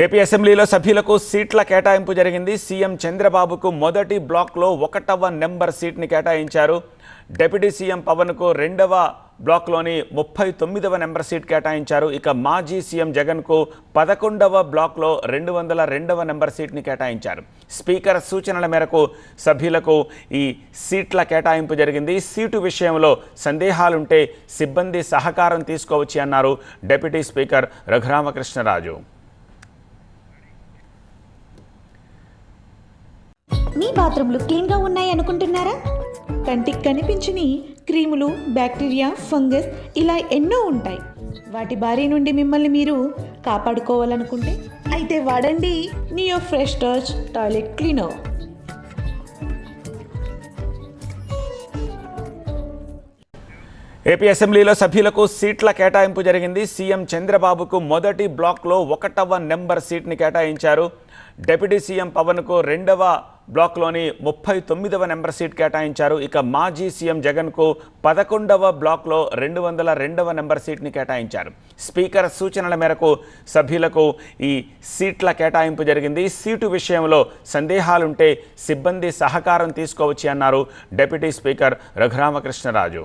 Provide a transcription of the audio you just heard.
AP అసెంబ్లీలో సభ్యులకు సీట్ల కేటాయింపు జరిగింది. సీఎం చంద్రబాబుకు మొదటి బ్లాక్లో 1వ నెంబర్ సీట్ని కేటాయించారు. డిప్యూటీ సీఎం పవన్కు 2వ బ్లాక్లోని 39వ నెంబర్ సీట్ కేటాయించారు. ఇక మాజీ సీఎం జగన్కు 11వ బ్లాక్లో 202వ నెంబర్ సీట్ని కేటాయించారు. స్పీకర్ సూచనల మేరకు సభ్యులకు ఈ సీట్ల కేటాయింపు జరిగింది. సీటు విషయంలో సందేహాలుంటే సిబ్బంది సహకారం తీసుకోవచ్చు అన్నారు డిప్యూటీ స్పీకర్ రఘురామకృష్ణరాజు. మీ బాత్రూంలు క్లీన్గా ఉన్నాయి అనుకుంటున్నారా? కంటికి కనిపించని క్రిములు, బ్యాక్టీరియా, ఫంగస్ ఇలా ఎన్నో ఉంటాయి. వాటి బారి నుండి మిమ్మల్ని మీరు కాపాడుకోవాలనుకుంటే అయితే వాడండి neo fresh touch toilet cleaner. AP అసెంబ్లీలో సభ్యులకు సీట్ల కేటాయింపు జరిగింది. సీఎం చంద్రబాబుకు మొదటి బ్లాక్లో 1వ నెంబర్ సీట్ని కేటాయించారు. డిప్యూటీ సీఎం పవన్కు 2వ బ్లాక్లోని 39వ నెంబర్ సీట్ కేటాయించారు. ఇక మాజీ సీఎం జగన్కు 11వ బ్లాక్లో 202వ నెంబర్ సీట్ని కేటాయించారు. స్పీకర్ సూచనల మేరకు సభ్యులకు ఈ సీట్ల కేటాయింపు జరిగింది. సీటు విషయంలో సందేహాలుంటే సిబ్బంది సహకారం తీసుకోవచ్చు అన్నారు డిప్యూటీ స్పీకర్ రఘురామకృష్ణరాజు.